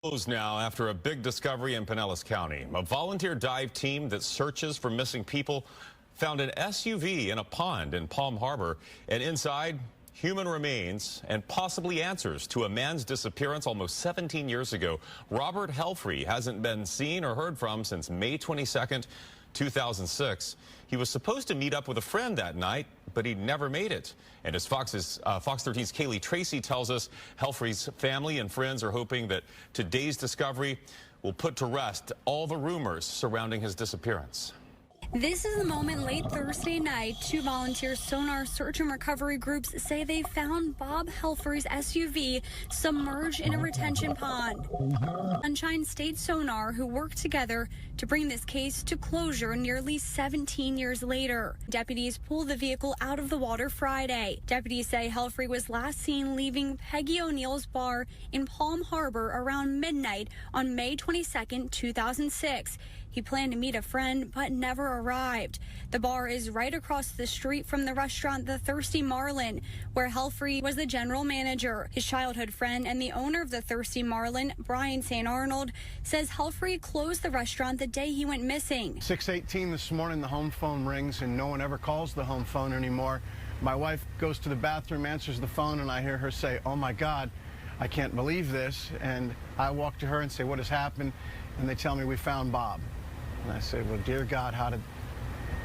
Closed now after a big discovery in Pinellas County. A volunteer dive team that searches for missing people found an SUV in a pond in Palm Harbor, and inside, human remains and possibly answers to a man's disappearance almost 17 years ago. Robert Helphrey hasn't been seen or heard from since May 22nd, 2006. He was supposed to meet up with a friend that night, but he never made it. And as Fox 13's Kaylee Tracy tells us, Helphrey's family and friends are hoping that today's discovery will put to rest all the rumors surrounding his disappearance. This is the moment late Thursday night. Two volunteer sonar search and recovery groups say they found Bob Helphrey's SUV submerged in a retention pond. Sunshine State Sonar, who worked together to bring this case to closure nearly 17 years later. Deputies pulled the vehicle out of the water Friday. Deputies say Helphrey was last seen leaving Peggy O'Neill's bar in Palm Harbor around midnight on May 22nd, 2006. He planned to meet a friend, but never arrived. The bar is right across the street from the restaurant The Thirsty Marlin, where Helphrey was the general manager. His childhood friend and the owner of the Thirsty Marlin, Brian St. Arnold, says Helphrey closed the restaurant the day he went missing. 6:18 this morning, the home phone rings, and no one ever calls the home phone anymore. My wife goes to the bathroom, answers the phone, and I hear her say, "Oh my God, I can't believe this." And I walk to her and say, "What has happened?" And they tell me, "We found Bob." And I say, "Well, dear God, how did,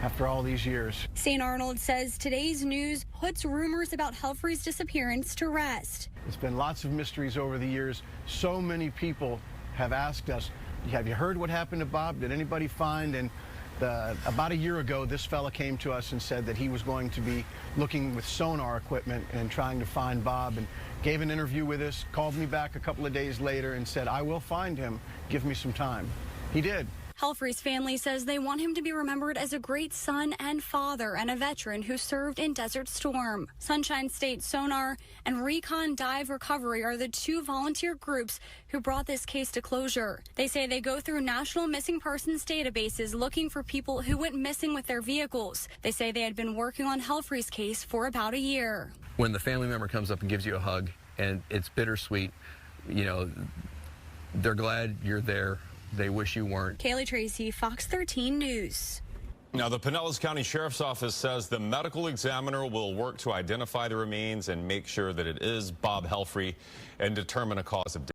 after all these years?" St. Arnold says today's news puts rumors about Helphrey's disappearance to rest. It's been lots of mysteries over the years. So many people have asked us, "Have you heard what happened to Bob? Did anybody find?" And about a year ago, this fella came to us and said that he was going to be looking with sonar equipment and trying to find Bob, and gave an interview with us, called me back a couple of days later and said, "I will find him. Give me some time." He did. Helphrey's family says they want him to be remembered as a great son and father and a veteran who served in Desert Storm. Sunshine State Sonar and Recon Dive Recovery are the two volunteer groups who brought this case to closure. They say they go through national missing persons databases looking for people who went missing with their vehicles. They say they had been working on Helphrey's case for about a year. When the family member comes up and gives you a hug, and it's bittersweet, you know, they're glad you're there. They wish you weren't. Kaylee Tracy, Fox 13 News. Now, the Pinellas County Sheriff's Office says the medical examiner will work to identify the remains and make sure that it is Bob Helphrey and determine a cause of death.